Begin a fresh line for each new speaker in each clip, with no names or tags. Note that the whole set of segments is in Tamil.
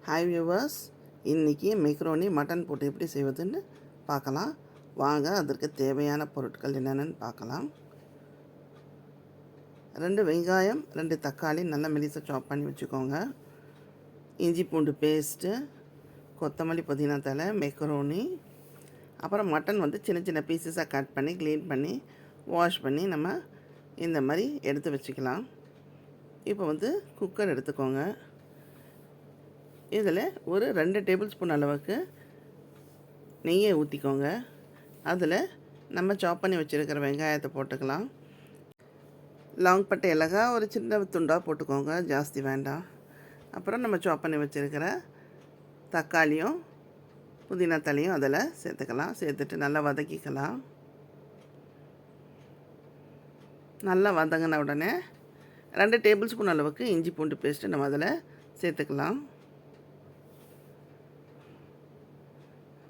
ஹாய் வியூவர்ஸ், இன்றைக்கி மெக்ரோனி மட்டன் போட்டு எப்படி செய்வதுன்னு பார்க்கலாம். வாங்க, அதற்கு தேவையான பொருட்கள் என்னென்னு பார்க்கலாம். 2 வெங்காயம், 2 தக்காளி நல்லா மெலிசாக சாப் பண்ணி வச்சுக்கோங்க. இஞ்சி பூண்டு பேஸ்ட்டு, கொத்தமல்லி புதினா தழை, மெக்ரோனி, அப்புறம் மட்டன் சின்ன சின்ன பீசஸாக கட் பண்ணி க்ளீன் பண்ணி வாஷ் பண்ணி நம்ம இந்த மாதிரி எடுத்து வச்சுக்கலாம். இப்போ குக்கர் எடுத்துக்கோங்க. இதில் ஒரு 2 டேபிள் ஸ்பூன் அளவுக்கு நெய்யை ஊற்றிக்கோங்க. அதில் நம்ம சாப் பண்ணி வச்சுருக்கிற வெங்காயத்தை போட்டுக்கலாம். லாங் பட்டை ஏலக்காய் ஒரு சின்ன துண்டாக போட்டுக்கோங்க, ஜாஸ்தி வேண்டாம். அப்புறம் நம்ம சாப் பண்ணி வச்சுருக்கிற தக்காளியும் புதினா தழையும் அதில் சேர்த்துக்கலாம். சேர்த்துட்டு நல்லா வதக்கிக்கலாம். நல்லா வதங்கின உடனே 2 டேபிள் ஸ்பூன் அளவுக்கு இஞ்சி பூண்டு பேஸ்ட்டு நம்ம அதில் சேர்த்துக்கலாம்.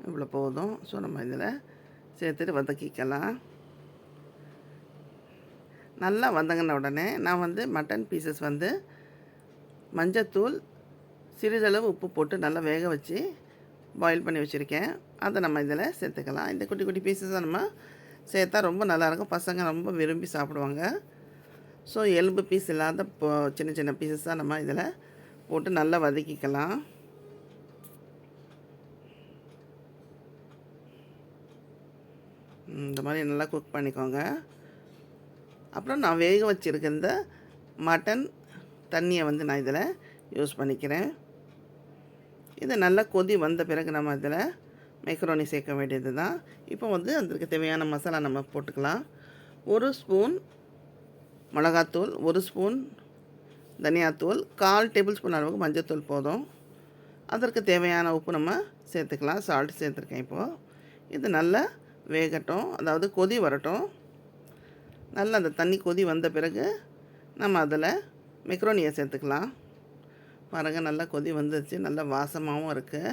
இவ்வளோ போதும். ஸோ நம்ம இதில் சேர்த்துட்டு வதக்கிக்கலாம். நல்லா வதங்கின உடனே நான் மட்டன் பீசஸ் மஞ்சத்தூள், சிறிதளவு உப்பு போட்டு நல்லா வேக வச்சு பாயில் பண்ணி வச்சுருக்கேன். அதை நம்ம இதில் சேர்த்துக்கலாம். இந்த குட்டி குட்டி பீசஸை நம்ம சேர்த்தா ரொம்ப நல்லாயிருக்கும். பசங்க ரொம்ப விரும்பி சாப்பிடுவாங்க. ஸோ எலும்பு பீஸ் இல்லாத சின்ன சின்ன பீசஸாக நம்ம இதில் போட்டு நல்லா வதக்கிக்கலாம். இந்த மாதிரி நல்லா குக் பண்ணிக்கோங்க. அப்புறம் நான் வேக வச்சுருக்க இந்த மட்டன் தண்ணியை நான் இதில் யூஸ் பண்ணிக்கிறேன். இது நல்லா கொதி வந்த பிறகு நம்ம இதில் மெக்ரோனி சேர்க்க வேண்டியது தான். இப்போ அதற்கு தேவையான மசாலா நம்ம போட்டுக்கலாம். 1 ஸ்பூன் மிளகாத்தூள், 1 ஸ்பூன் தனியாத்தூள், 1/4 டேபிள் ஸ்பூன் அளவுக்கு மஞ்சத்தூள் போதும். அதற்கு தேவையான உப்பு நம்ம சேர்த்துக்கலாம். சால்ட் சேர்த்துருக்கேன். இப்போது இது நல்லா வேகட்டும், அதாவது கொதி வரட்டும். நல்லா அந்த தண்ணி கொதி வந்த பிறகு நம்ம அதில் மெக்ரோனியை சேர்த்துக்கலாம். பாருங்கள், நல்லா கொதி வந்துச்சு, நல்லா வாசமாகவும் இருக்குது.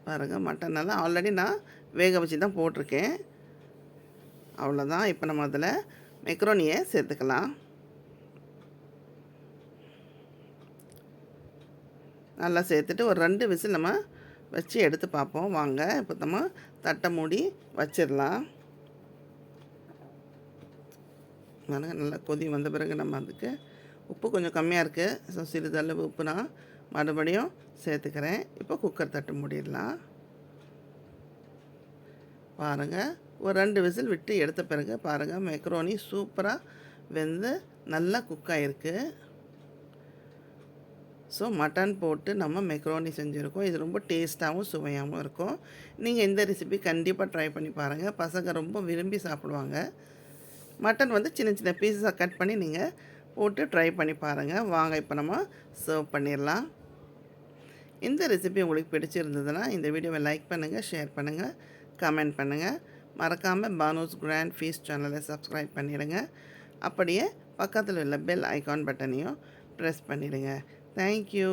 பாருங்கள், மட்டன் நல்லா ஆல்ரெடி நான் வேக வச்சு தான் போட்டிருக்கேன். அவ்வளோதான். இப்போ நம்ம அதில் மெக்ரோனியை சேர்த்துக்கலாம். நல்லா சேர்த்துட்டு ஒரு 2 விசில் நம்ம வச்சு எடுத்து பார்ப்போம். வாங்க, இப்போ நம்ம தட்டை மூடி வச்சிடலாம். நல்லா கொதி வந்த பிறகு நம்ம அதுக்கு உப்பு கொஞ்சம் கம்மியாக இருக்குது. ஸோ சிறிதளவு உப்பு நான் மறுபடியும் சேர்த்துக்கிறேன். இப்போ குக்கர் தட்டு மூடிடலாம். பாருங்கள், ஒரு 2 விசில் விட்டு எடுத்த பிறகு பாருங்கள், மெக்ரோனி சூப்பராக வெந்து நல்லா குக் ஆகிருக்கு. ஸோ மட்டன் போட்டு நம்ம மெக்ரோனி செஞ்சுருக்கோம். இது ரொம்ப டேஸ்ட்டாகவும் சுவையாகவும் இருக்கும். நீங்கள் இந்த ரெசிபி கண்டிப்பாக ட்ரை பண்ணி பாருங்கள். பசங்க ரொம்ப விரும்பி சாப்பிடுவாங்க. மட்டன் சின்ன சின்ன பீஸஸாக கட் பண்ணி நீங்கள் போட்டு ட்ரை பண்ணி பாருங்கள். வாங்க, இப்போ நம்ம சர்வ் பண்ணிடலாம். இந்த ரெசிபி உங்களுக்கு பிடிச்சிருந்ததுன்னா இந்த வீடியோவை லைக் பண்ணுங்கள், ஷேர் பண்ணுங்கள், கமெண்ட் பண்ணுங்கள். மறக்காமல் பானூஸ் கிராண்ட் ஃபீஸ்ட் சேனலை சப்ஸ்கிரைப் பண்ணிடுங்க. அப்படியே பக்கத்தில் உள்ள பெல் ஐகான் பட்டனையும் ப்ரெஸ் பண்ணிடுங்க. Thank you.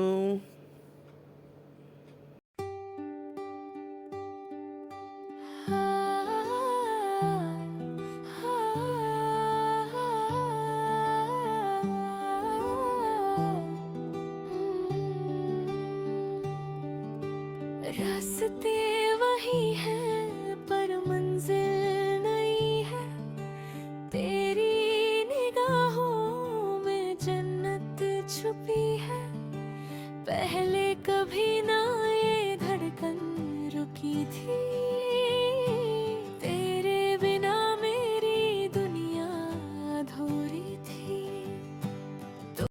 रास्ते वही हैं पर मंजिल नई है. तेरी निगाहों में जन्नत छुपी है. पहले कभी ना